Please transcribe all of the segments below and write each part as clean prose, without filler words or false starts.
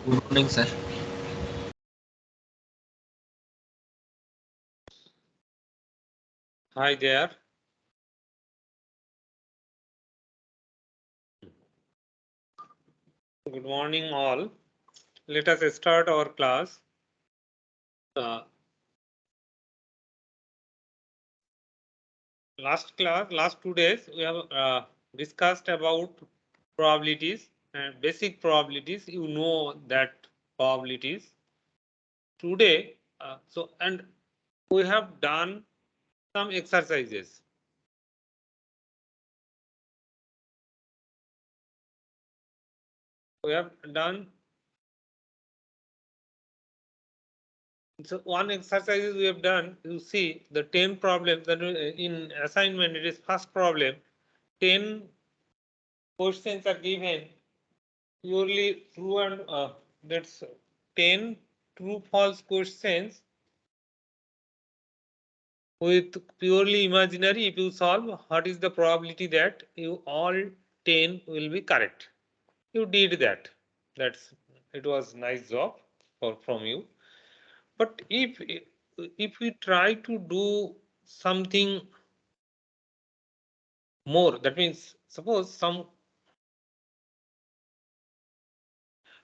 Good morning, sir. Hi there. Good morning, all. Let us start our class. Last 2 days, we have discussed about probabilities and basic probabilities. You know that probabilities. Today, and we have done some exercises. We have done. So one exercise we have done, you see the 10 problems that in assignment, it is first problem. 10 questions are given purely true and that's 10 true false questions with purely imaginary. If you solve, what is the probability that you all 10 will be correct? You did that. It was nice job from you. But if we try to do something more, that means suppose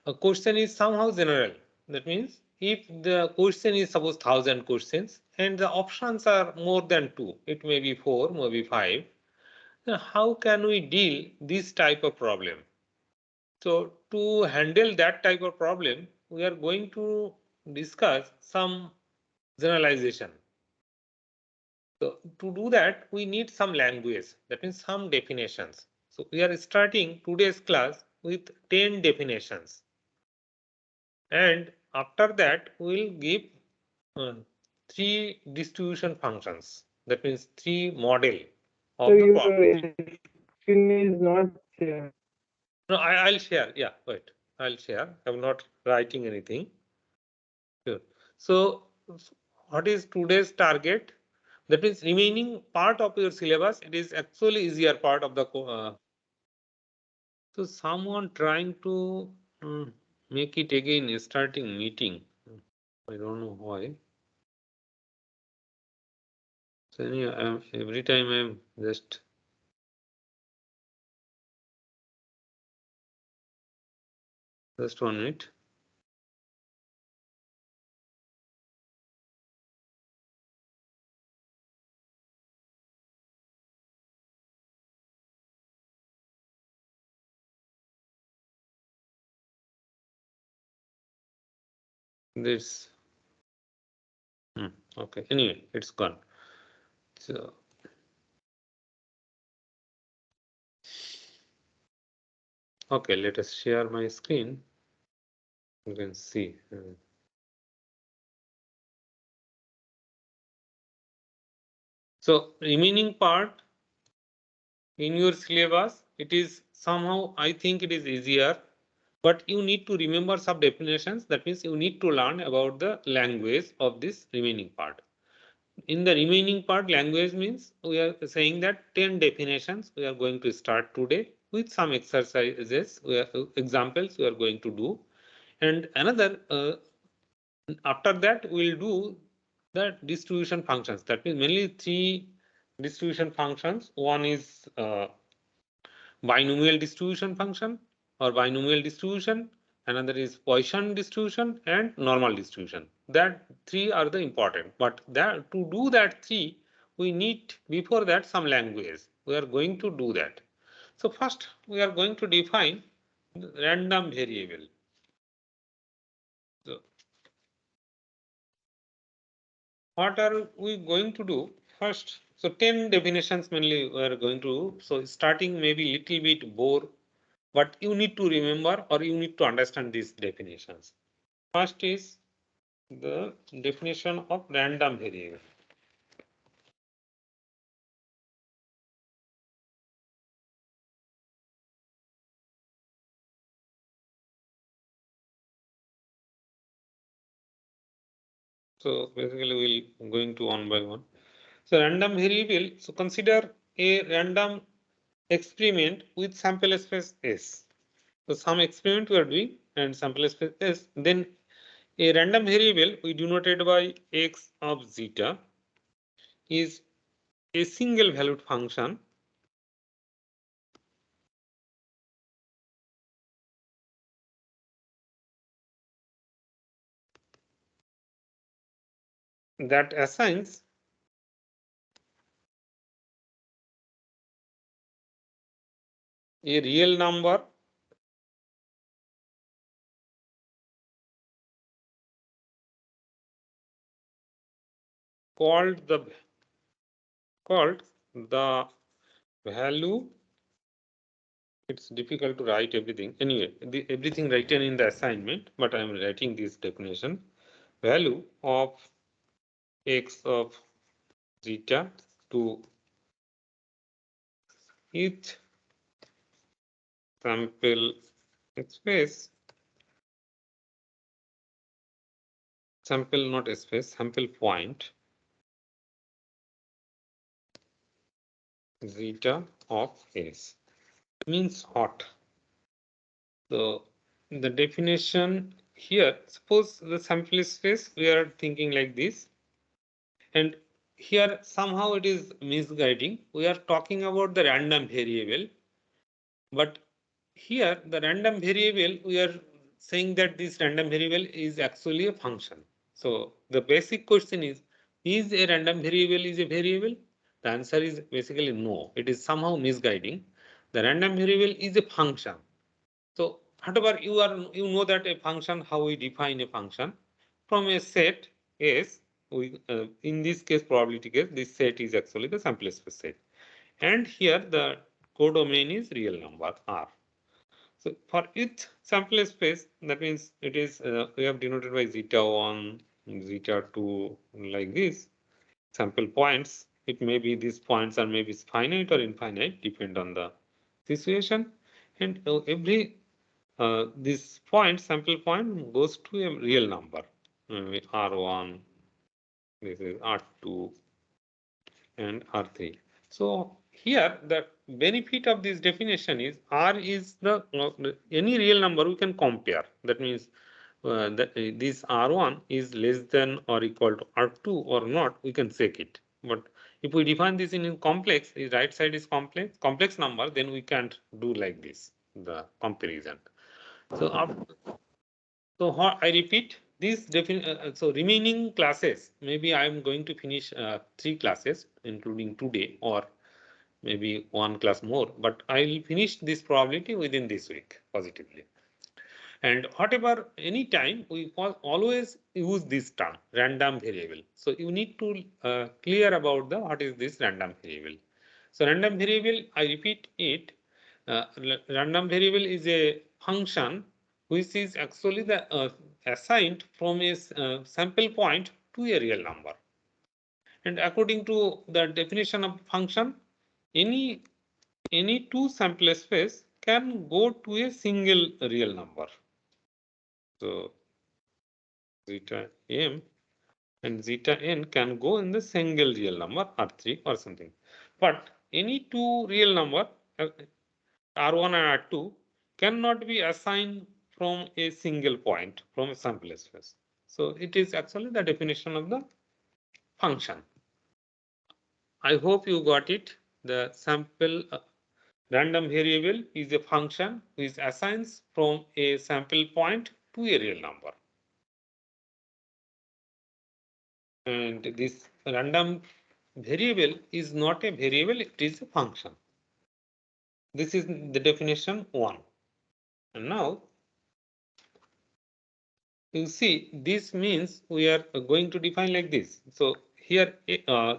a question is somehow general. That means if the question is suppose 1,000 questions and the options are more than 2, it may be 4, maybe 5. Then how can we deal this type of problem? So to handle that type of problem, we are going to discuss some generalization. So to do that, we need some language, that means some definitions. So we are starting today's class with 10 definitions. And after that, we'll give 3 distribution functions. That means 3 model of the problem. Screen is not share. No, I'll share. Yeah, wait. I'll share. I'm not writing anything. Sure. So what is today's target? That means remaining part of your syllabus. It is actually easier part of the. So someone trying to make it again starting meeting. I don't know why. So anyway, every time I'm just just 1 minute. This okay. Anyway, it's gone. So okay, let us share my screen. You can see. So remaining part in your syllabus, it is somehow, I think it is easier, but you need to remember some definitions. That means you need to learn about the language of this remaining part. In the remaining part, language means we are saying that 10 definitions we are going to start today with some exercises, examples we are going to do. And another, after that, we'll do the distribution functions. That means mainly 3 distribution functions. One is binomial distribution function or binomial distribution. Another is Poisson distribution and normal distribution. That 3 are the important. But that to do that 3, we need before that some language. We are going to do that. So first we are going to define random variable. So what are we going to do first? So 10 definitions mainly we are going to do. So starting maybe little bit bore, but you need to remember or you need to understand these definitions. First is the definition of random variable. So basically we'll going to one by one. So random variable, so consider a random experiment with sample space S. So some experiment we are doing and sample space is then a random variable we denoted by x of zeta is a single valued function that assigns a real number called the value. It's difficult to write everything anyway, everything written in the assignment, but I'm writing this definition: value of x of zeta to each sample space, sample not space, sample point zeta of s means what? So the definition here, suppose the sample space, we are thinking like this, and here somehow it is misguiding. We are talking about the random variable, but here the random variable, we are saying that this random variable is actually a function. So the basic question is a random variable is a variable? The answer is basically no. It is somehow misguiding. The random variable is a function. So whatever you know that a function, how we define a function from a set S, we in this case probability case, this set is actually the sample space set, and here the codomain is real number R. So for each sample space, that means it is we have denoted by zeta 1, zeta 2, like this sample points. It may be these points are maybe finite or infinite, depend on the situation, and every this point, sample point, goes to a real number. R1, this is R2, and R3. So here the benefit of this definition is R is the any real number we can compare. That means this R1 is less than or equal to R2 or not, we can check it. But if we define this in complex, the right side is complex number, then we can't do like this, the comparison. So I repeat this so remaining classes, maybe I'm going to finish 3 classes, including today, or maybe 1 class more, but I'll finish this probability within this week positively. And whatever, anytime we always use this term, random variable. So you need to clear about the what is this random variable. So random variable, I repeat it, random variable is a function which is actually the assigned from a sample point to a real number. And according to the definition of function, any two sample space can go to a single real number. So zeta m and zeta n can go in the single real number R3 or something. But any two real number R1 and R2 cannot be assigned from a single point from a sample space. So it is actually the definition of the function. I hope you got it. The sample random variable is a function which assigns from a sample point to a real number. And this random variable is not a variable, it is a function. This is the definition 1. And now you see, this means we are going to define like this. So here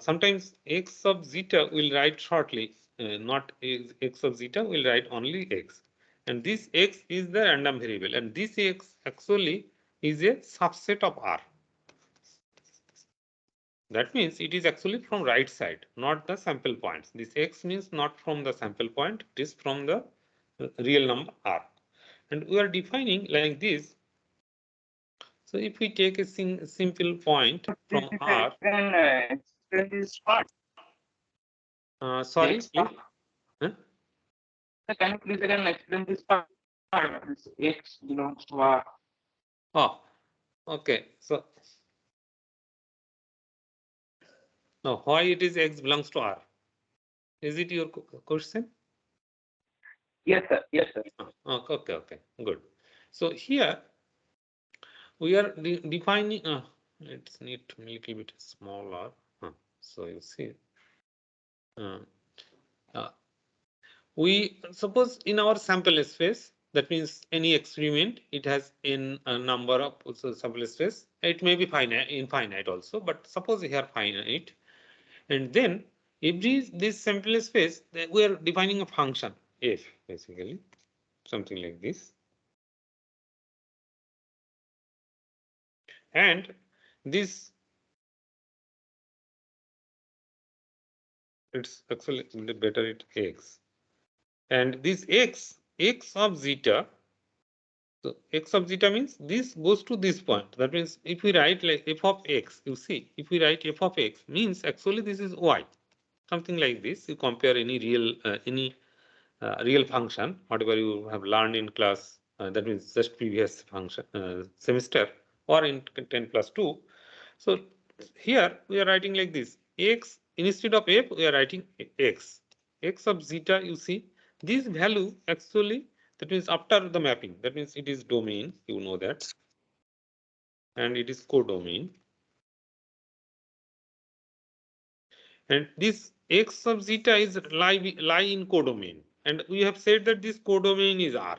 sometimes x of zeta will write shortly, not x of zeta will write only x, and this x is the random variable, and this x actually is a subset of R. That means it is actually from right side, not the sample points. This x means not from the sample point, it is from the real number R. And we are defining like this. So if we take a simple point from R, Can explain this part? sorry, X please. part. Huh? Can you please again explain this part? X belongs to R. Oh, okay. So now why it is X belongs to R? Is it your question? Yes, sir. Yes, sir. Okay, good. So here we are defining. It's need a little bit smaller. So you see, uh, uh, we suppose in our sample space, that means any experiment, it has in a number of sample space. It may be finite, infinite also, but suppose here finite, and then every this sample space, we are defining a function f, basically something like this, and this, it's actually better it x, and this x of zeta. So x of zeta means this goes to this point. That means if we write like f of x, you see, if we write f of x means actually this is y, something like this. You compare any real function, whatever you have learned in class, that means just previous function semester or in 10 plus 2. So here we are writing like this, x instead of f we are writing x, x of zeta, you see this value actually, that means after the mapping, that means it is domain, you know that, and it is codomain, and this x of zeta is lie in codomain, and we have said that this codomain is R.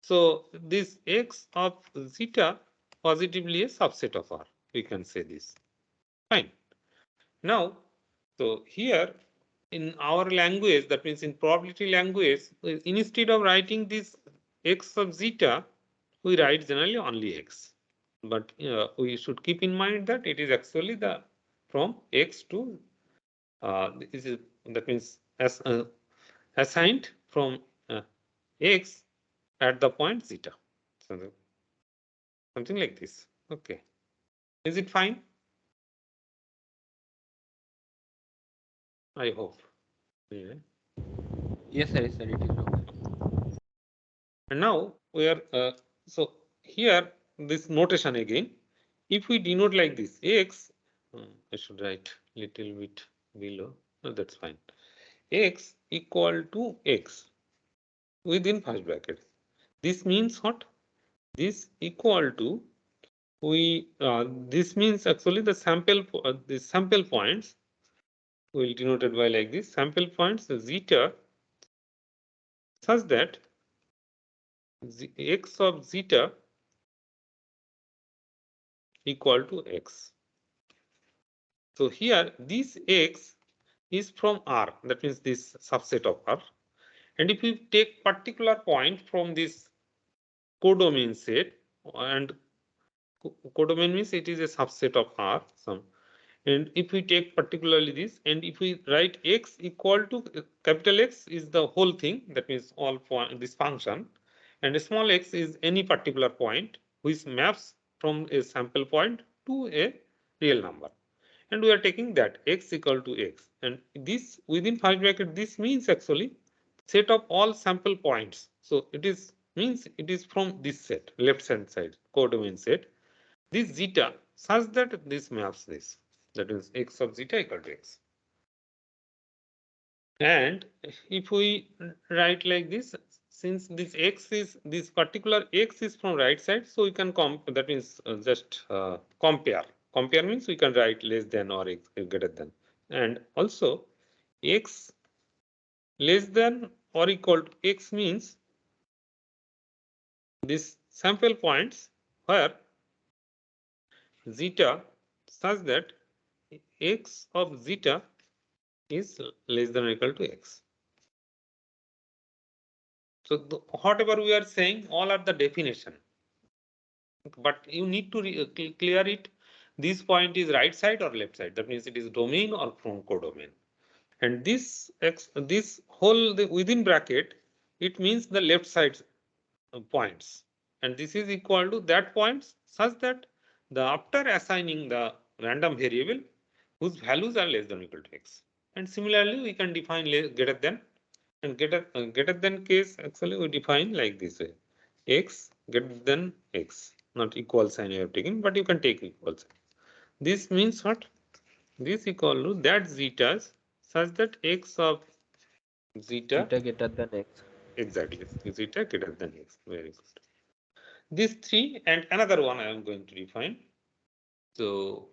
So this x of zeta positively a subset of R. We can say this. Fine. Now, so here in our language, that means in probability language, instead of writing this x of zeta, we write generally only x. But we should keep in mind that it is actually the from x to this is, that means as assigned from x at the point zeta. So something like this. Okay. Is it fine? I hope. Yeah. Yes, sir. Yes, sir. It is okay. And now we are, so here this notation again, if we denote like this, x, I should write little bit below, no, that's fine. X equal to x within first bracket. This means what? This equal to, this means actually the sample points will denoted by like this, sample points zeta, such that x of zeta equal to x. So here this x is from R, that means this subset of R. And if we take particular point from this codomain set, and codomain means it is a subset of R, some, and if we take particularly this, and if we write x equal to capital X is the whole thing, that means all point, this function, and small x is any particular point which maps from a sample point to a real number, and we are taking that x equal to x, and this within first bracket, this means actually set of all sample points. So it is means it is from this set, left hand side codomain set, this zeta such that this maps this, that is x of zeta equal to x. And if we write like this, since this x is, this particular x is from right side, so we can that means just compare. Compare means we can write less than or x greater than, and also x less than or equal to x means this sample points where zeta such that x of zeta is less than or equal to x. So whatever we are saying, all are the definition, but you need to clear it. This point is right side or left side. That means it is domain or from codomain. And this this whole within bracket, it means the left side points, and this is equal to that points such that the after assigning the random variable whose values are less than or equal to x. And similarly, we can define greater than And greater than case, actually we define like this way. X greater than X, not equal sign you have taken, but you can take equal sign. This means what? This equal to that zetas such that X of zeta, Zeta greater than X. exactly, zeta greater than X. Very good. These three and another one I am going to define. So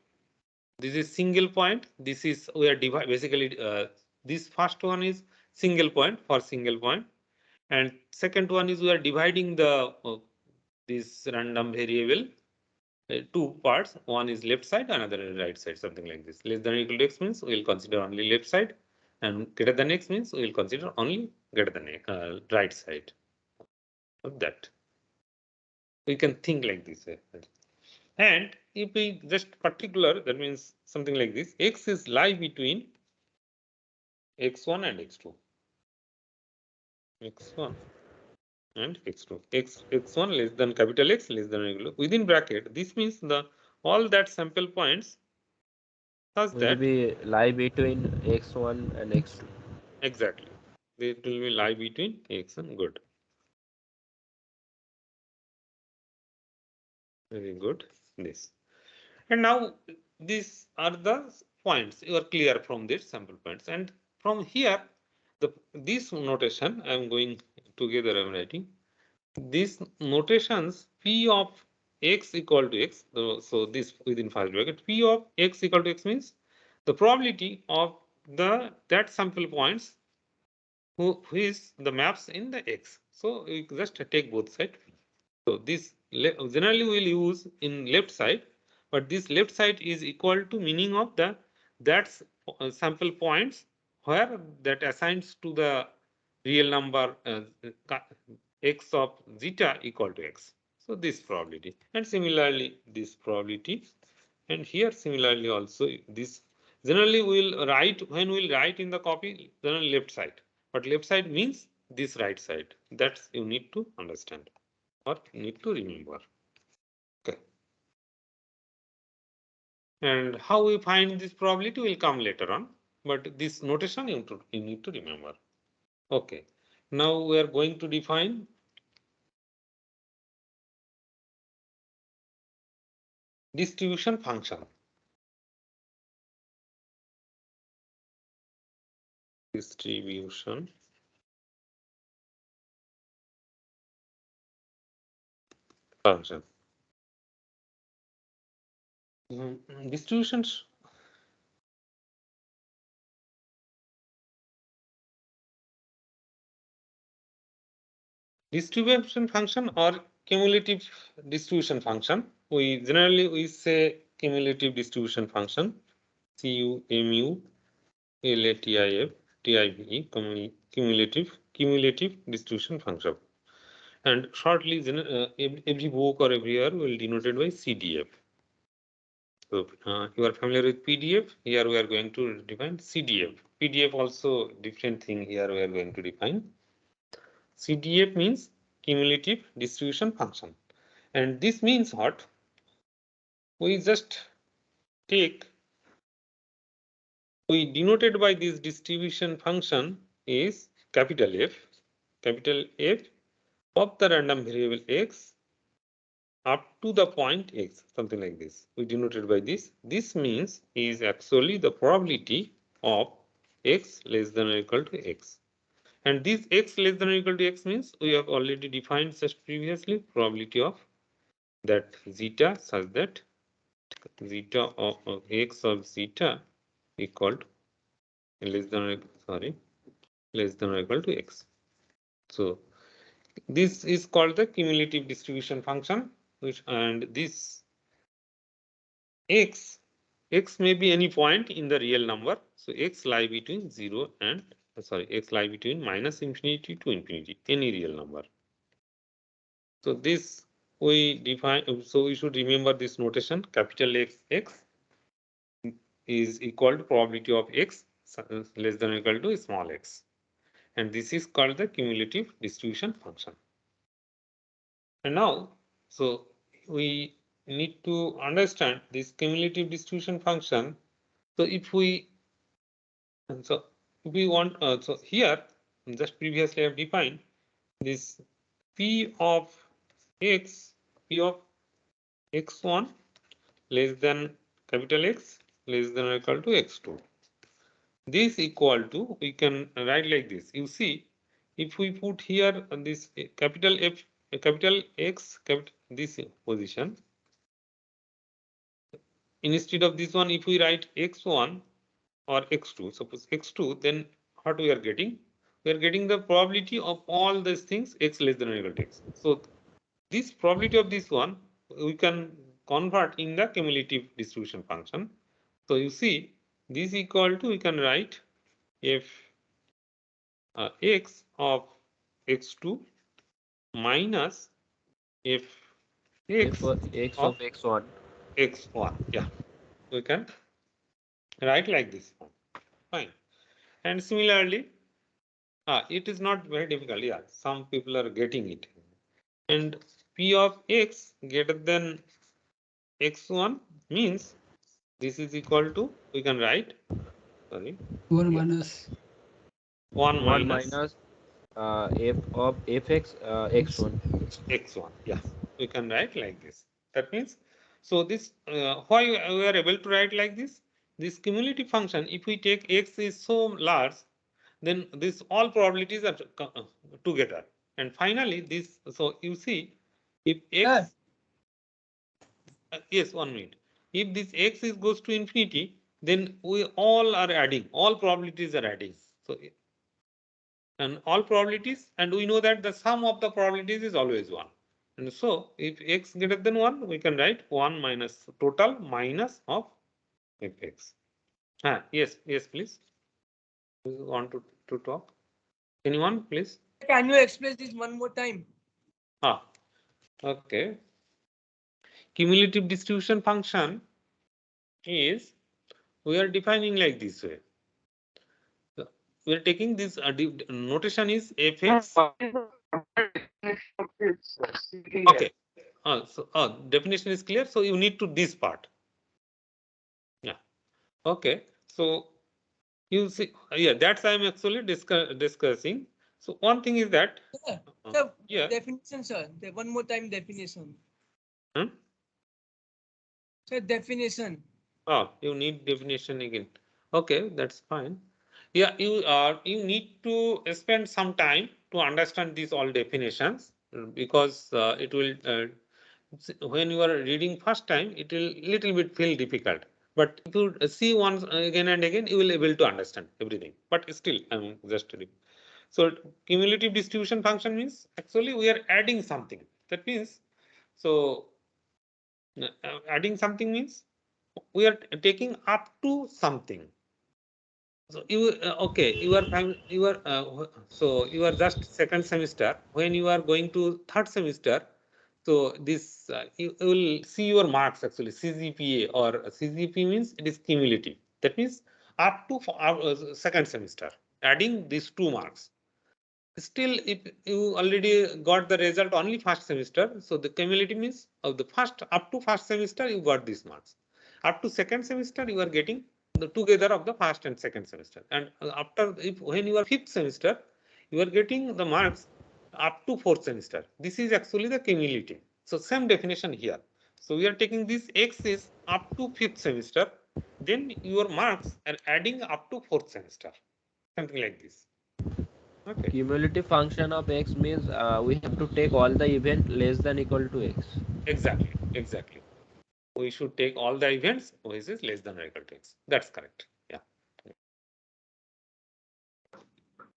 this is single point. This is we are basically this first one is single point for single point, and second one is we are dividing the this random variable two parts. One is left side, another is right side, something like this. Less than or equal to x means we will consider only left side, and greater than x means we will consider only greater than right side of that. We can think like this way. And if we just particular, that means something like this, x is lie between x1 and x2. x1 and x2. X1 less than capital X less than or equal to, within bracket. This means the all that sample points such Will that be lie between X1 and X2. exactly it will be lie between X and good. Very good. This. And now these are the points. You are clear from this sample points. And from here, this notation I am going together. I am writing these notations. P of x equal to x. So this within first bracket. P of x equal to x means the probability of that sample points who is the maps in the x. So we just take both sides. So this generally we will use in left side, but this left side is equal to meaning of that's sample points where that assigns to the real number x of zeta equal to x. So this probability, and similarly this probability, and here similarly also this generally we will write when we will write in the copy generally left side, but left side means this right side. That's you need to understand or need to remember. Okay. And how we find this probability will come later on, but this notation you need to remember. Okay. Now we are going to define distribution function. Distribution function. Distributions. Distribution function or cumulative distribution function. We generally we say cumulative distribution function. CUMULATIVE cumulative distribution function. And shortly, every book or every year will denoted by CDF. So you are familiar with PDF. Here we are going to define CDF. PDF also different thing. Here we are going to define. CDF means cumulative distribution function, and this means what? We just take. We denoted by this distribution function is capital F of the random variable x up to the point x, something like this. We denoted by this. This means is actually the probability of x less than or equal to x. And this x less than or equal to x means we have already defined just previously probability of that zeta such that zeta of x of zeta equal to less than or less than or equal to x. So this is called the cumulative distribution function, which and this x may be any point in the real number. So x lie between 0 and x lie between minus infinity to infinity, any real number. So this we define. So we should remember this notation: capital X is equal to probability of x less than or equal to small x, and this is called the cumulative distribution function. And now, so we need to understand this cumulative distribution function. So if we want, so here just previously I have defined this P of x1 less than capital X less than or equal to x2. This equal to, we can write like this. You see, if we put here this capital F, capital X, this position, instead of this one, if we write x1 or x2, suppose x2, then what we are getting? We are getting the probability of all these things x less than or equal to x. So this probability of this one, we can convert in the cumulative distribution function. So you see, this equal to, we can write if x of x2 minus if If x x of of x1. x1. Yeah, we can write like this. Fine. And similarly, it is not very difficult. Yeah, some people are getting it. And p of x greater than x1 means this is equal to, we can write, sorry, 1 yeah, minus 1 1 minus minus f of fx x. x1. x1. Yeah, we can write like this. That means, so this, why we are able to write like this? This cumulative function, if we take x is so large, then this all probabilities are together. And finally, this, so you see, if x, yes, 1 minute. If this x is goes to infinity, then we all are adding, all probabilities are adding. So, and all probabilities, and we know that the sum of the probabilities is always 1. And so, if x greater than 1, we can write 1 minus total minus of fx. Yes, yes, please. You want to talk? Anyone, please? Can you express this one more time? Okay. Cumulative distribution function is, we are defining like this way. So, we are taking this notation is fx. Okay. So definition is clear. So you need to this part. Yeah. Okay. So you see, yeah, that's I'm actually discussing. So one thing is that, Sir, yeah. definition, sir. One more time definition. Hmm? Sir, definition. Oh, you need definition again. Okay, that's fine. Yeah, you need to spend some time to understand these all definitions, because it will when you are reading first time, it will little bit feel difficult. But if you see once again and again, you will able to understand everything. But still, I'm just reading. So cumulative distribution function means actually we are adding something. That means, so adding something means we are taking up to something. So you okay, so you are just second semester. When you are going to third semester, so this you will see your marks actually CGPA, or CGP means it is cumulative. That means up to second semester, adding these 2 marks. Still, if you already got the result only first semester, so the cumulative means of the first up to first semester you got these marks. Up to second semester you are getting the together of the first and second semester. And after, if when you are fifth semester, you are getting the marks up to fourth semester. This is actually the cumulative. So same definition here. So we are taking this x is up to fifth semester, then your marks are adding up to fourth semester. Something like this. Okay. Cumulative function of x means we have to take all the event less than equal to x. Exactly, exactly. We should take all the events which is less than or equal to x. That's correct. Yeah.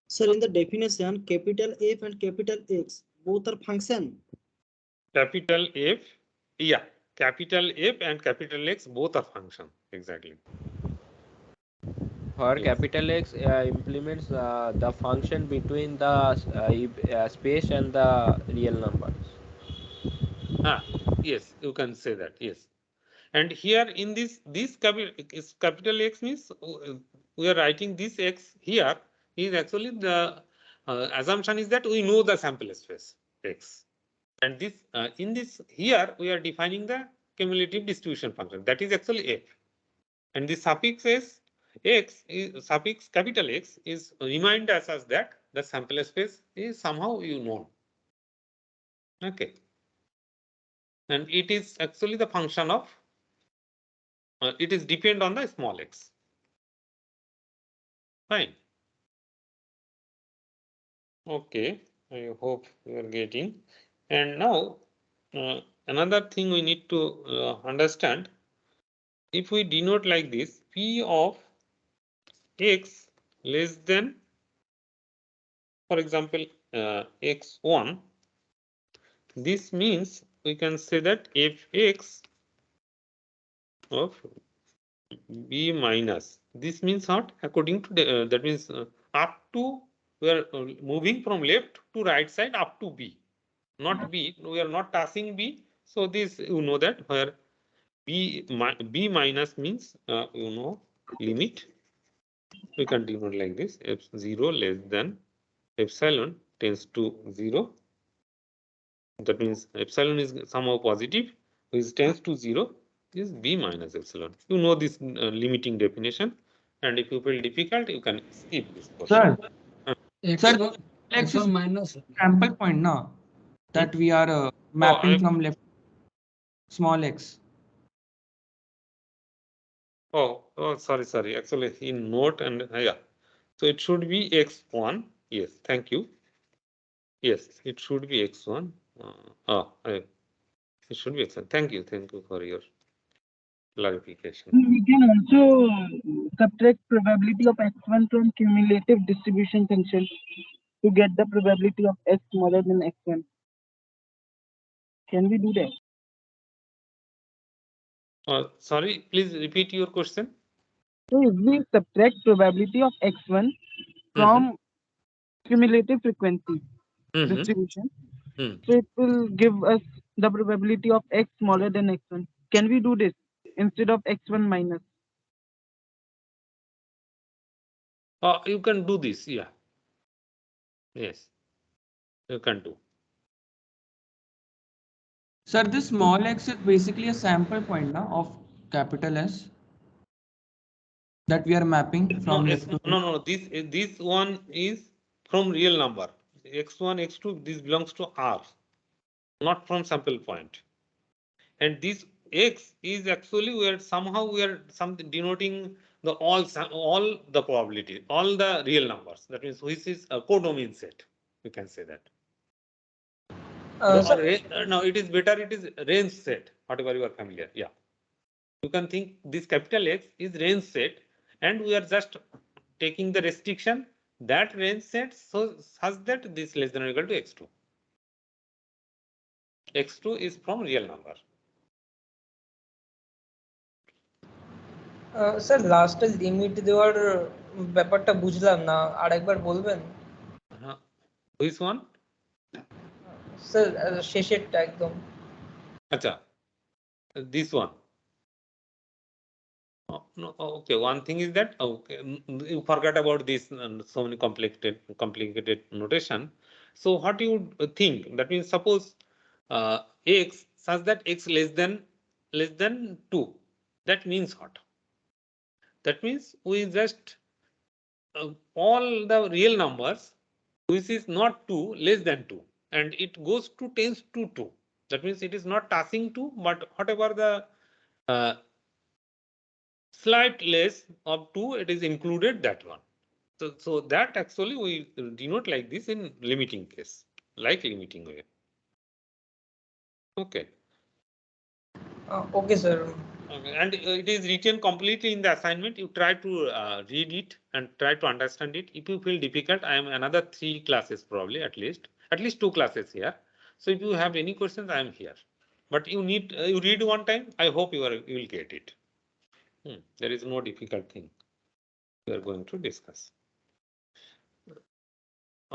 Sir, in the definition, capital F and capital X both are function. Capital F, yeah, capital F and capital X both are function. Exactly. For Yes. capital X implements the function between the space and the real numbers. Yes, you can say that. Yes. And here in this capital X means we are writing this X here is actually the assumption is that we know the sample space X. And this in this here we are defining the cumulative distribution function, that is actually f. And the suffix s x is suffix capital X is remind us as that the sample space is somehow you know. Okay. And it is actually the function of, it is depend on the small x. Fine. Okay, I hope you are getting. And now, another thing we need to understand, if we denote like this, p of x less than, for example, x1, this means we can say that fx of b minus. This means what? According to the, that means up to, we are moving from left to right side up to b, not b. We are not touching b. So this, you know, that where b minus means limit. We can denote like this: f0 less than epsilon tends to 0. That means epsilon is somehow positive, which tends to 0 is b minus epsilon. You know this limiting definition, and if you feel difficult, you can skip this Sir, question. sir, x is minus sample point now that we are mapping from left small x. Sorry. Actually, in note and yeah, so it should be x1. Yes, thank you. Yes, it should be x1. It should be x1. Thank you for your clarification. We can also subtract probability of x1 from cumulative distribution function to get the probability of x smaller than x1. Can we do that? Sorry, please repeat your question. So if we subtract probability of x1 from cumulative frequency distribution, so it will give us the probability of x smaller than x1. Can we do this instead of x1 minus? You can do this, yeah. Yes, you can do. Sir, this small x is basically a sample point now of capital S that we are mapping from left to No. This one is from real number. X1, X2, this belongs to R, not from sample point. And this X is actually we are something denoting the all the probability, all the real numbers. That means which is a codomain set. You can say that. No, it is better. It is range set. Whatever you are familiar, yeah. You can think this capital X is range set, and we are just taking the restriction that range set so such that this less than or equal to x2. X2 is from real number. Sir লাস্টে limit দেওয়ার ব্যাপারটা বুঝলাম না, আরেকবার বলবেন? Which one? Sir শেষেরটা একদম। আচ্ছা, this one. No, okay, one thing is that you forgot about this so many complicated notation. So what you think, that means suppose x such that x less than 2, that means what? That means we just all the real numbers which is not 2 less than 2, and it goes to tends to 2. That means it is not touching 2, but whatever the slight less of 2, it is included that one. So that actually we denote like this in limiting case, like limiting way. Okay. Okay, sir. And it is written completely in the assignment. You try to read it and try to understand it. If you feel difficult, I am another 3 classes probably at least 2 classes here. So if you have any questions, I am here. But you need you read one time. I hope you will get it. There is no difficult thing we are going to discuss.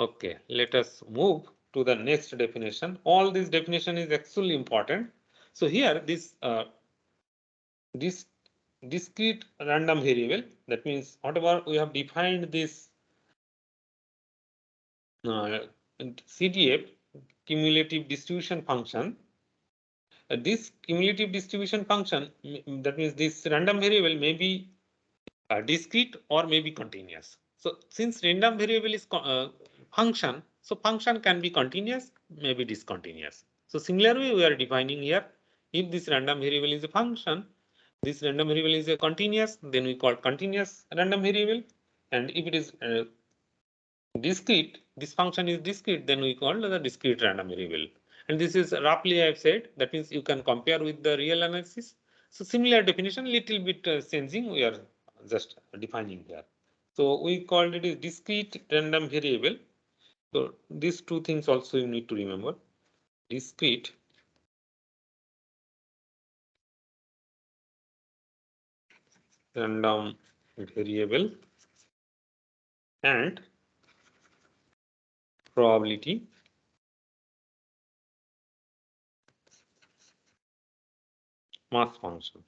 Okay, let us move to the next definition. All this definition is actually important. So here this discrete random variable, that means whatever we have defined this CDF, cumulative distribution function. This cumulative distribution function, that means this random variable may be discrete or may be continuous. So since random variable is function. So function can be continuous, maybe discontinuous. So similarly, we are defining here, if this random variable is a function, this random variable is a continuous, then we call continuous random variable. And if it is discrete, this function is discrete, then we call the discrete random variable. And this is roughly I've said, that means you can compare with the real analysis. So similar definition, little bit changing, we are just defining here. So we called it a discrete random variable. So these two things also you need to remember. Discrete random variable and probability mass function.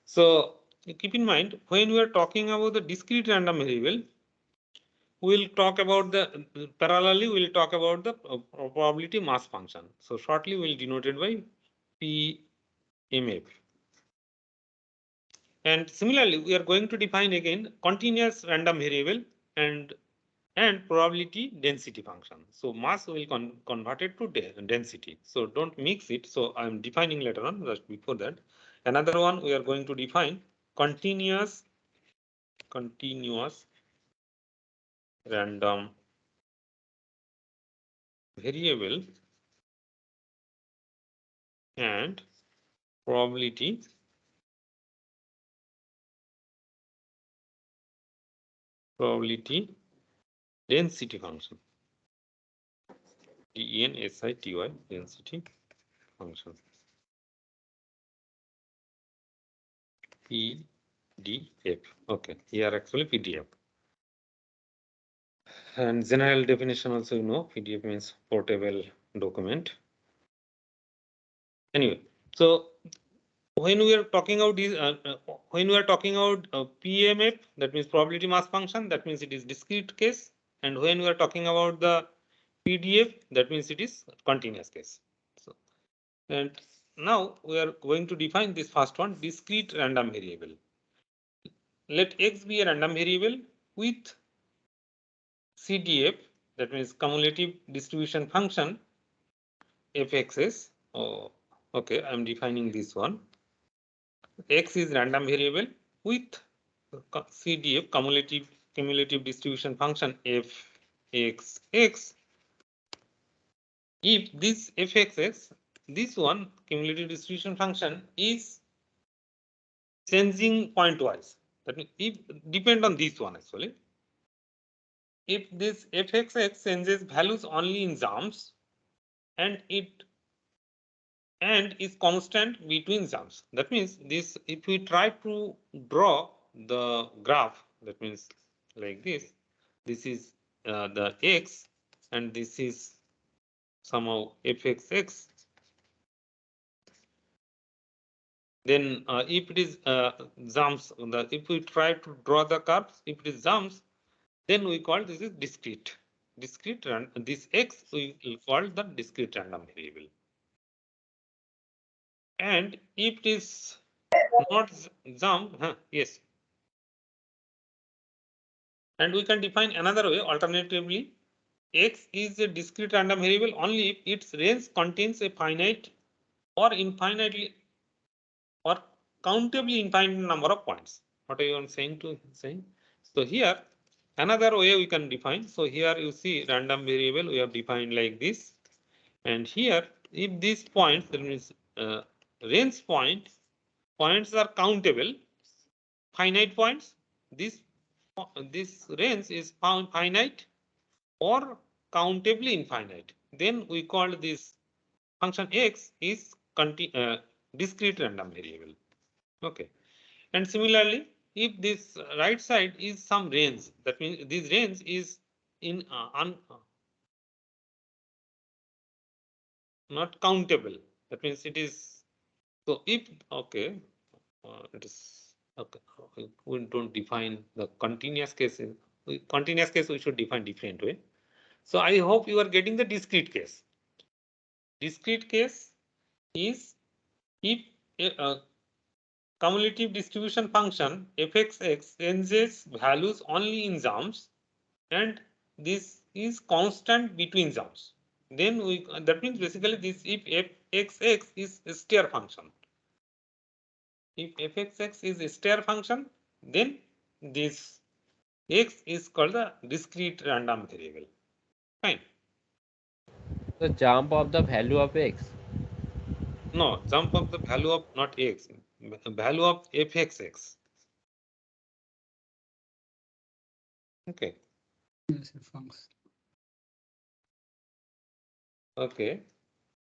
So keep in mind, when we are talking about the discrete random variable, we'll talk about the parallelly we'll talk about the probability mass function. So shortly we'll denote it by PMF. And similarly, we are going to define again continuous random variable and probability density function. So mass will convert it to density. So don't mix it. So I'm defining later on. Just before that, another one we are going to define continuous random variable and probability density function. DENSITY density function. PDF. Okay, here actually PDF. And general definition also, you know, PDF means portable document. Anyway, so when we are talking about these, when we are talking about PMF, that means probability mass function, that means it is discrete case. And when we are talking about the PDF, that means it is continuous case. So, and now we are going to define this first one, discrete random variable. Let X be a random variable with CDF, that means cumulative distribution function, fxs. Oh, okay, I'm defining this one. X is random variable with CDF, cumulative distribution function fxx. If this fxx, this one cumulative distribution function is changing pointwise, that means if depend on this one actually. If this fxx changes values only in jumps and is constant between jumps. That means this, if we try to draw the graph, that means like this is the x and this is somehow fxx. Then if it is jumps, if we try to draw the curves, if it is jumps, then we call this is discrete. This x we will call the discrete random variable. And if it is not jump, yes. And we can define another way, alternatively, x is a discrete random variable only if its range contains a finite or infinitely or countably infinite number of points. What are you saying to saying? So here, another way we can define. So here you see random variable we have defined like this. And here, if these points, that means range points are countable, finite points, this range is found finite or countably infinite. Then we call this function x is discrete random variable. Okay. And similarly, if this right side is some range, that means this range is in not countable. That means it is, so if, okay, it is, okay, we don't define the continuous case. Continuous case we should define different way. So I hope you are getting the discrete case. Discrete case is if cumulative distribution function fxx changes values only in jumps, and this is constant between jumps. Then that means basically this if fxx is a stair function. If fxx is a stair function, then this x is called the discrete random variable. Fine. The jump of the value of x. No, jump of the value of not x, value of fxx. Okay. Okay.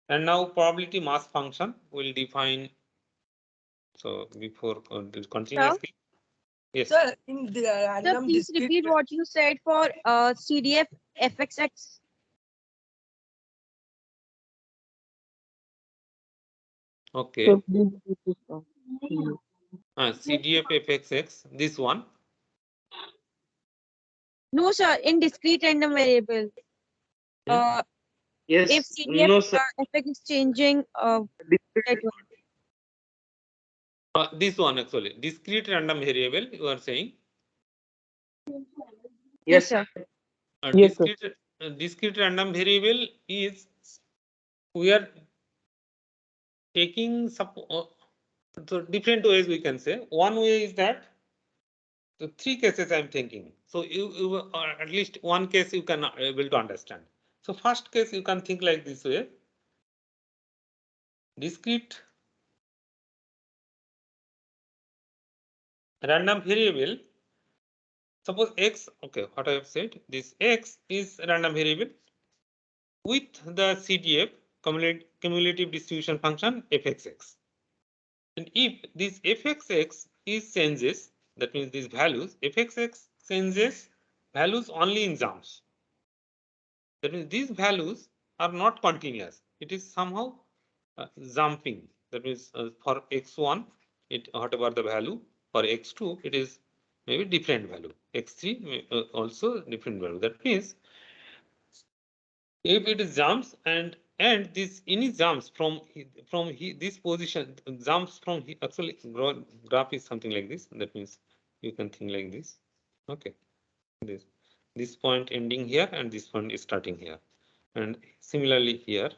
And now probability mass function will define. So before continuously. Yes. Sir, in the Sir, random please discrete repeat what you said for CDF FXX. Okay. So please repeat this now. CDF fxx, this one. No, sir, in discrete random variable. If Yes, CDF no, sir. FX is changing, that one. This one actually, discrete random variable, you are saying. Yes, sir. Yes, sir. Discrete random variable is we are taking so different ways we can say. One way is that the three cases I'm thinking. So you at least one case you can able to understand. So first case you can think like this way. Discrete random variable. Suppose x, okay, what I have said, this x is random variable with the CDF cumulative distribution function fxx. And if this fxx is changes, that means these values, fxx changes values only in jumps. That means these values are not continuous. It is somehow jumping. That means for x1, it whatever the value, for x2, it is maybe different value. x3 also different value. That means if it is jumps and this any jumps from this position jumps from actually graph is something like this. That means you can think like this. Okay, this point ending here and this point is starting here, and similarly here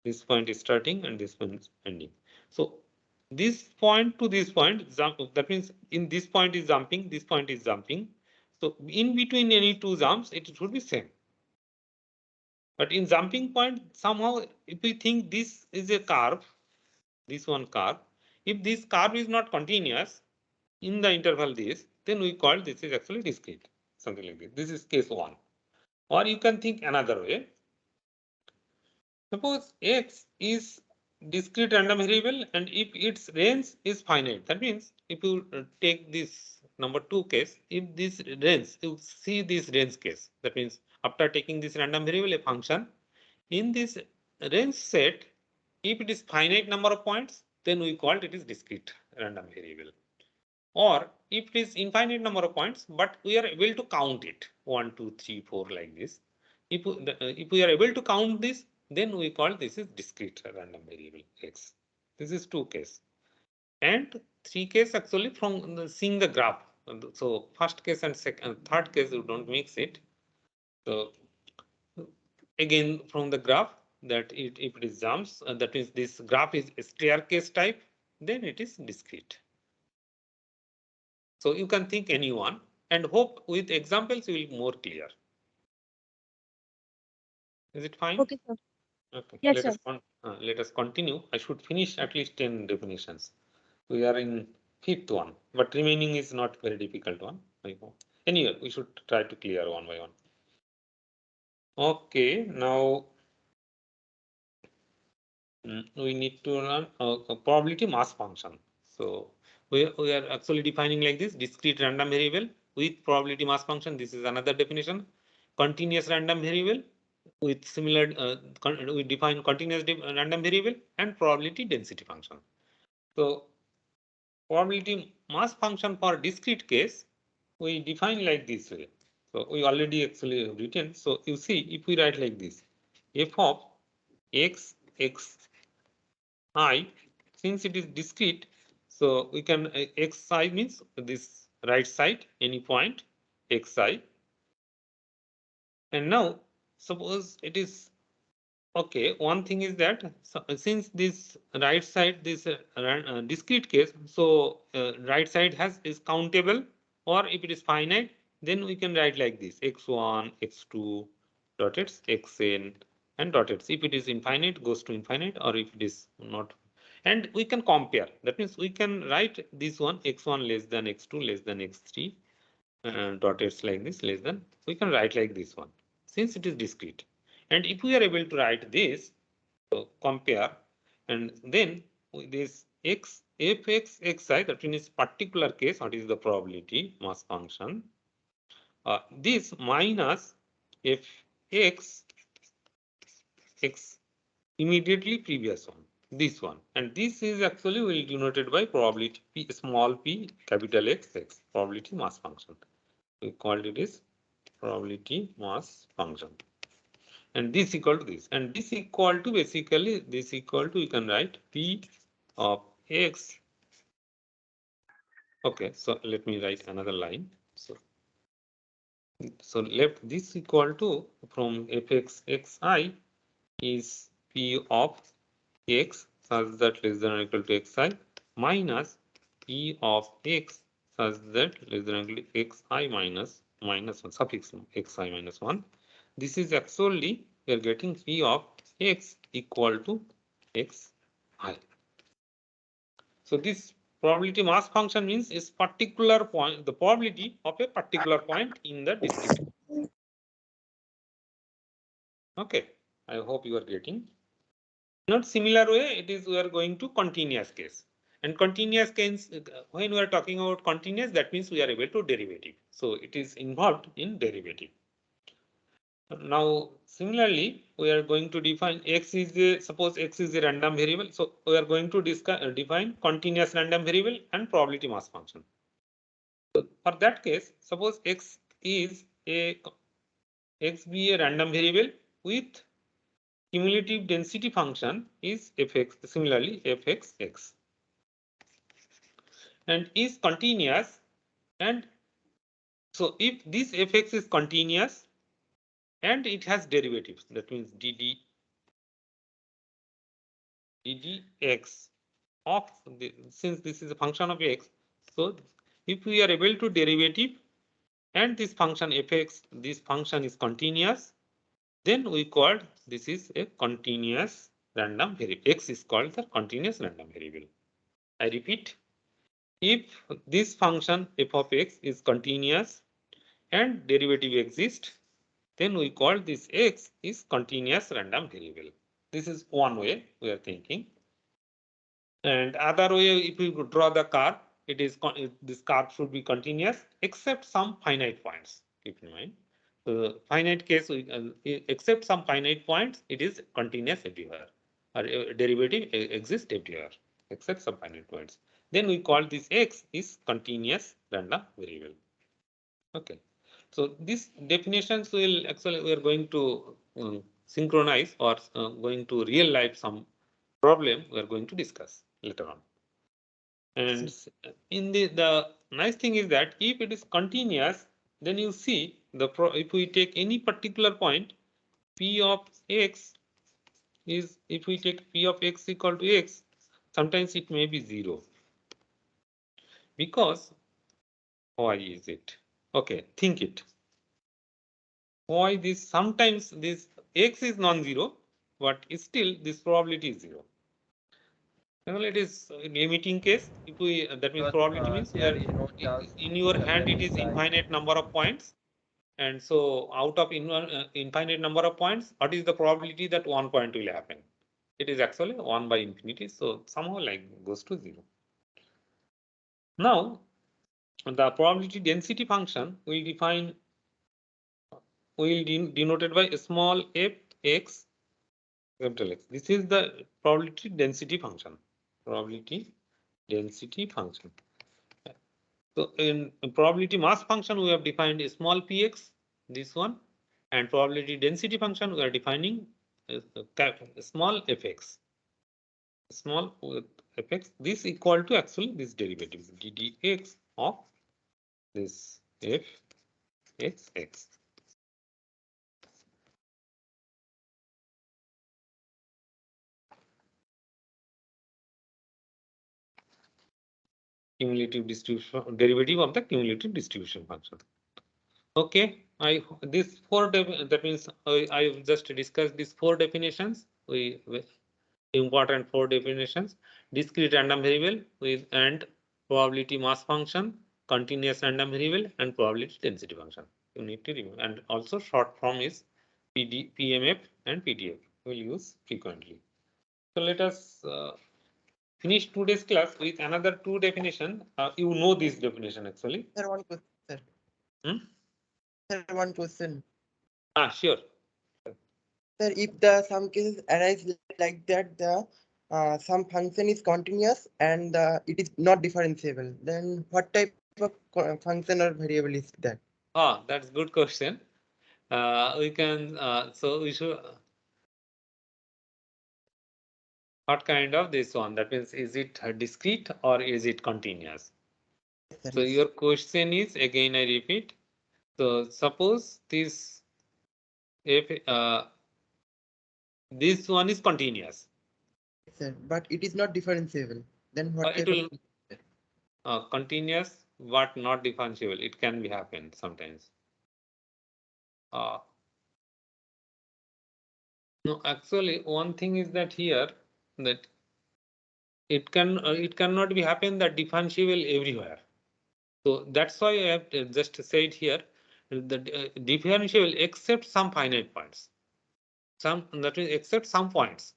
this point is starting and this point is ending. So this point to this point jump, that means in this point is jumping, this point is jumping. So in between any two jumps it should be same. But in jumping point, somehow, if we think this is a curve, this one curve, if this curve is not continuous in the interval this, then we call this is actually discrete, something like this. This is case one. Or you can think another way. Suppose x is discrete random variable and if its range is finite, that means if you take this number two case, if this range, you see this range case, that means after taking this random variable, a function, in this range set, if it is finite number of points, then we call it is discrete random variable. Or if it is infinite number of points, but we are able to count it 1, 2, 3, 4 like this. If we are able to count this, then we call this is discrete random variable x. This is two case. And three case actually from seeing the graph. So first case and third case you don't mix it. So again from the graph that if it is jumps, that means this graph is a staircase type, then it is discrete. So you can think any one and hope with examples you will be more clear. Is it fine? Okay, sir. Okay. Yes, sir. Let us continue. I should finish at least 10 definitions. We are in fifth one, but remaining is not very difficult one. Anyway, we should try to clear one by one. Okay, now we need to learn a probability mass function. So we are actually defining like this: discrete random variable with probability mass function. This is another definition. Continuous random variable with similar we define continuous random variable and probability density function. So probability mass function for discrete case we define like this way. So we already actually have written. So you see if we write like this, f of x I, since it is discrete, So we can xi means this right side, any point xi. And now suppose it is okay. One thing is that since this right side, this discrete case, so right side is countable, or if it is finite, then we can write like this: x1, x2, dots, xn, and dots. If it is infinite, goes to infinite, or if it is not, and we can compare. That means we can write this one: x1 less than x2 less than x3, dots like this less than. We can write like this one since it is discrete. And if we are able to write this, so compare, and then with this x fx xi, that in this particular case, what is the probability mass function? This minus fx x immediately previous one, this one, and this is actually will denoted by probability p small p capital X x, probability mass function. We called it is probability mass function, and this equal to this, and this equal to basically this equal to, you can write p of x. Okay, so let me write another line. So left this equal to, from fx xi is p of x such that less than or equal to xi minus p of x such that less than or equal to xi minus 1, suffix xi minus 1. This is actually we are getting p of x equal to xi. So this probability mass function means is particular point, the probability of a particular point in the discrete. Okay, I hope you are getting. Not similar way, it is we are going to continuous case. And continuous case, when we are talking about continuous, that means we are able to derivative. So it is involved in derivative. Now, similarly, we are going to define x is a, suppose x is a random variable. So we are going to define continuous random variable and probability mass function. So for that case, suppose x is a x be a random variable with cumulative density function is fx, similarly fxx, and is continuous. And so if this fx is continuous and it has derivatives, that means ddx of the, since this is a function of x, so if we are able to derivative and this function fx, this function is continuous, then we called this is a continuous random variable. X is called the continuous random variable. I repeat, if this function f of x is continuous and derivative exists, then we call this x is continuous random variable. This is one way we are thinking. And other way, if we draw the curve, it is this curve should be continuous except some finite points. Keep in mind. So finite case, except some finite points, it is continuous everywhere, or derivative exists everywhere except some finite points. Then we call this x is continuous random variable. Okay, so these definitions will actually we are going to synchronize or going to real life some problem we are going to discuss later on. And in the nice thing is that if it is continuous, then you see the if we take any particular point, p of x is, if we take p of x equal to x, sometimes it may be 0. Because why is it? Okay, think it. Why this? Sometimes this x is non-zero, but still this probability is 0. Well, it is limiting case. If we that means probability means we are in your hand it is infinite number of points, and so out of infinite number of points, what is the probability that 1 point will happen? It is actually 1 by infinity, so somehow like goes to 0. Now the probability density function will denoted by small f x capital X. This is the probability density function. Probability density function. So in probability mass function, we have defined a small px, this one, and probability density function, we are defining a small fx. small with fx, this equal to actually this derivative ddx of this f x x. Cumulative distribution derivative of the cumulative distribution function. Okay, this that means I just discussed these four definitions. We important four definitions: discrete random variable with and probability mass function, continuous random variable, and probability density function. You need to remember, and also short form is PMF and PDF. We'll use frequently. So let us finish today's class with another two definition. You know this definition actually. Sir, one question, sir. Hmm? Sir, one question. Sure. Sir, if the some cases arise like that, the some function is continuous and it is not differentiable, then what type of function or variable is that? That's good question. We can so we should what kind of this one? That means is it discrete or is it continuous? Yes, So your question is, again I repeat. So suppose this if this one is continuous. Yes, sir, but it is not differentiable. Then what It type will continuous but not differentiable. It can be happen sometimes. No, actually, one thing is that here that it cannot be happen that differentiable everywhere. So that's why I have just said here the differentiable except some finite points. That means except some points.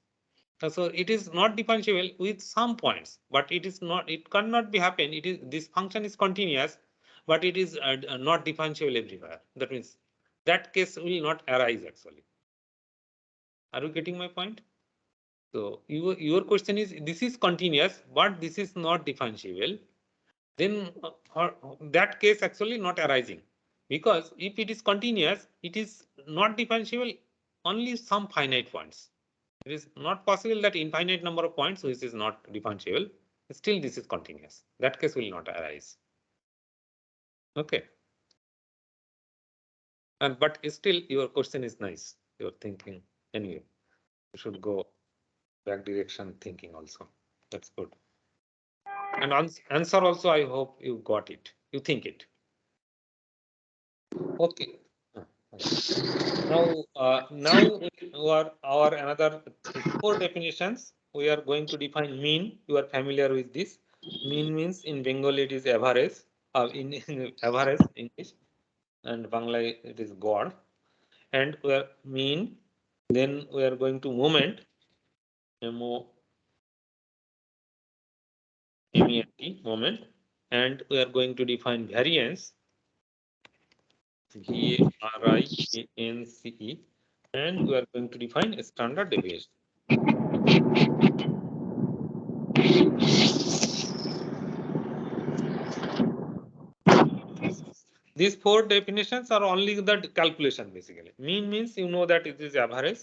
So it is not differentiable with some points, but it is not. It cannot be happen. It is this function is continuous, but it is not differentiable everywhere. That means that case will not arise actually. Are you getting my point? So your question is this is continuous, but this is not differentiable. Then that case actually not arising, because if it is continuous, it is not differentiable only some finite points. It is not possible that infinite number of points which is not differentiable. Still, this is continuous. That case will not arise. Okay. And but still, your question is nice. Your thinking anyway. You should go back direction thinking also. That's good. And answer also, I hope you got it. You think it. Okay. Now our another four definitions. We are going to define mean. You are familiar with this. Mean means in Bengali it is average. In average English, and Bangla it is God. And we are mean. Then we are going to moment. MENT, moment, and we are going to define variance. VARIANCE, and we are going to define a standard deviation. These four definitions are only the calculation basically. Mean means you know that it is average.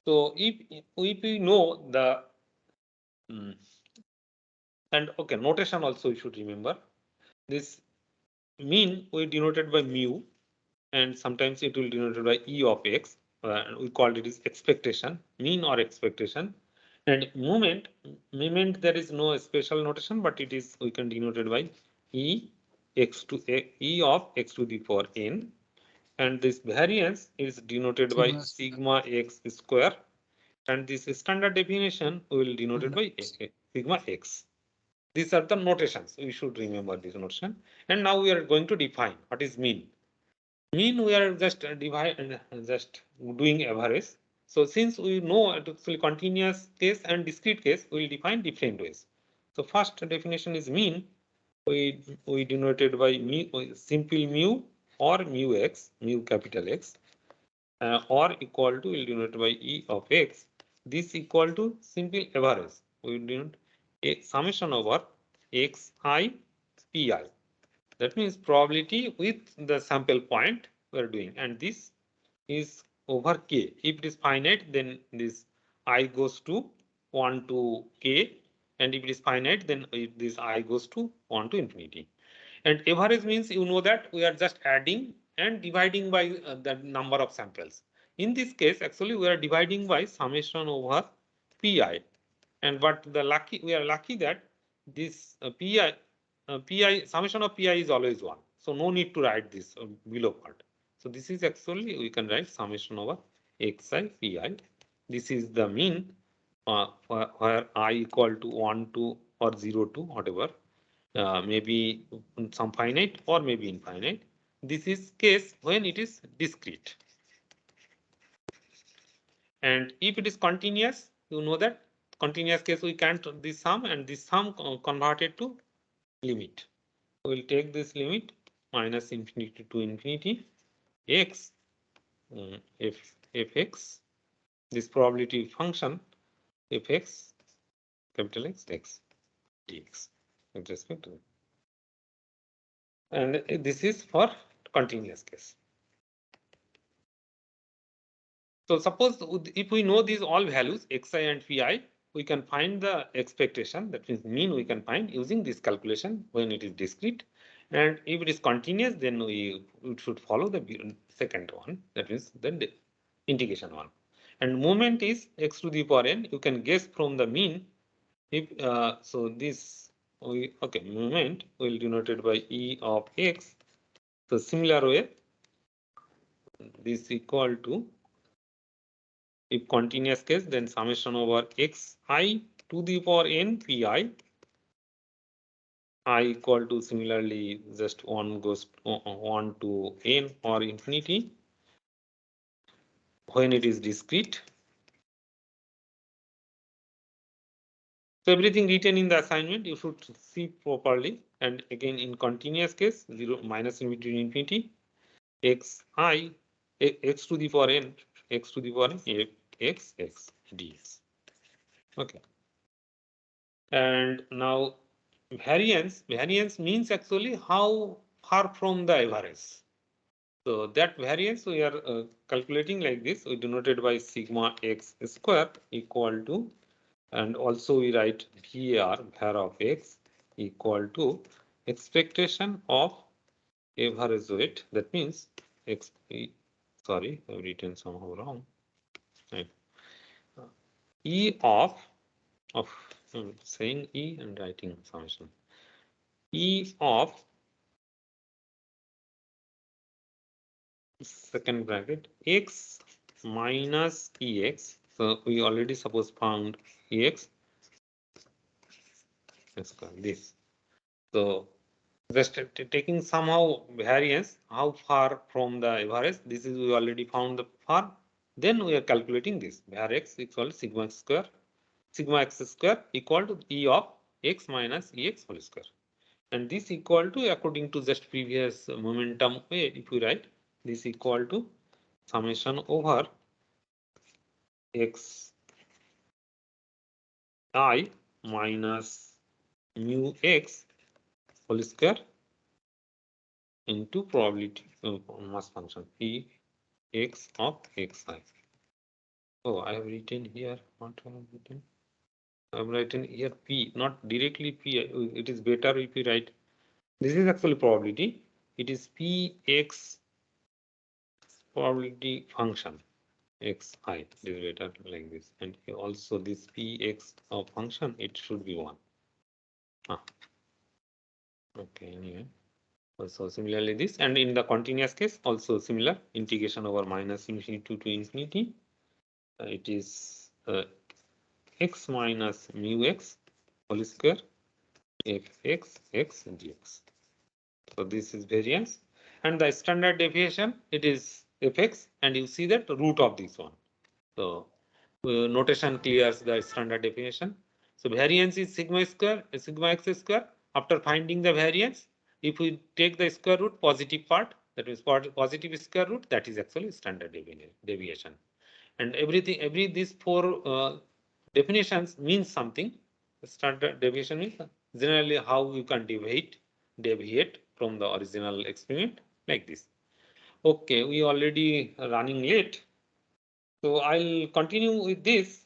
So if we know the and okay, notation also you should remember. This mean we denoted by mu, and sometimes it will denoted by E of x. We called it is expectation, mean or expectation. And moment there is no special notation, but it is we can denoted by E of x to the power n. And this variance is denoted by sigma x square. And this standard definition we will denoted by sigma x. These are the notations. We should remember this notation. And now we are going to define what is mean. Mean we are just just doing average. So since we know actually continuous case and discrete case, we will define different ways. So first definition is mean. We denoted by simple mu or mu x, mu capital X, or equal to will denoted by E of x. This equal to simple average. We denote a summation over xi pi. That means probability with the sample point we are doing, and this is over k. If it is finite, then this I goes to 1 to k, and if it is finite, then this I goes to 1 to infinity. And average means you know that we are just adding and dividing by the number of samples. In this case, actually we are dividing by summation over pi, and but we are lucky that this pi summation of pi is always 1, so no need to write this below part. So this is actually we can write summation over xi pi. This is the mean where I equal to 1 to or 0 to whatever, maybe some finite or maybe infinite. This is case when it is discrete. And if it is continuous, you know that continuous case we can't this sum, and this sum converted to limit. We will take this limit minus infinity to infinity x fx, this probability function fx capital X x dx with respect to it. And this is for continuous case. So suppose if we know these all values xi and phi, we can find the expectation, that means mean we can find using this calculation when it is discrete. And if it is continuous, then we should follow the second one, that means the integration one. And moment is x to the power n. You can guess from the mean. If so, this moment will denoted by e of x. So similar way, this equal to, if continuous case, then summation over xi to the power n pi, I equal to similarly just 1 goes 1 to n or infinity when it is discrete. So everything written in the assignment you should see properly. And again in continuous case, 0 minus infinity to infinity xi x to the power n x to the power n x x dx. Okay. And now variance means actually how far from the average. So that variance we are calculating like this. We denoted by sigma x square equal to, and also we write var of x equal to expectation of average weight. That means x. Sorry, I've written somehow wrong. Right. E of saying E and writing summation. E of second bracket x minus ex. So we already suppose found ex. Let's call this. So just taking somehow variance, how far from the average. This is we already found the far. Then we are calculating this. Var x equal to sigma x square equal to E of x minus ex whole square. And this equal to, according to just previous momentum way, if we write this equal to summation over x I minus mu x whole square into probability mass function p x of xi. Oh, I have written here. What I have written? I have written here p, not directly p. It is better if we write. This is actually probability. It is px probability function xi. It is better like this, and also this px of function, it should be 1. Okay, anyway. Also similarly this, and in the continuous case also similar, integration over minus infinity to infinity. It is x minus mu x whole square fx x dx. So this is variance, and the standard deviation, it is fx, and you see that root of this one. So notation clears the standard definition. So variance is sigma x square. After finding the variance, if we take the square root positive part, that is positive square root, that is actually standard deviation. And every these four definitions means something. Standard deviation means generally how you can deviate from the original experiment like this. Okay, we already running late. So I'll continue with this.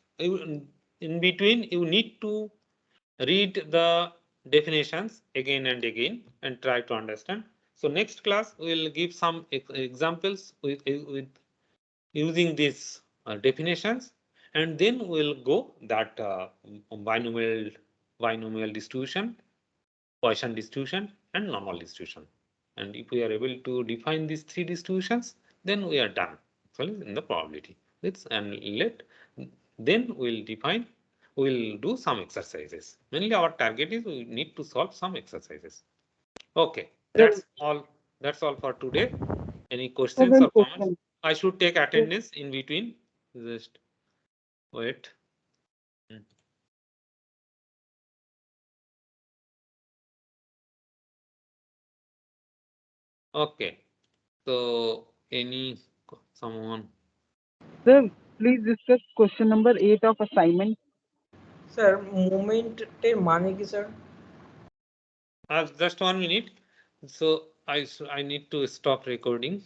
in between you need to read the definitions again and again and try to understand. So next class we will give some examples with using these definitions, and then we'll go that binomial distribution, Poisson distribution, and normal distribution. And if we are able to define these three distributions, then we are done actually in the probability. Then we'll do some exercises. Mainly our target is we need to solve some exercises. Okay, that's all. That's all for today. Any questions One or comments? question. I should take attendance in between. Just wait. Okay. So someone? Sir, please discuss question number 8 of assignment. Sir মুভমেন্টের মানে কি sir? Just 1 minute. So I need to stop recording.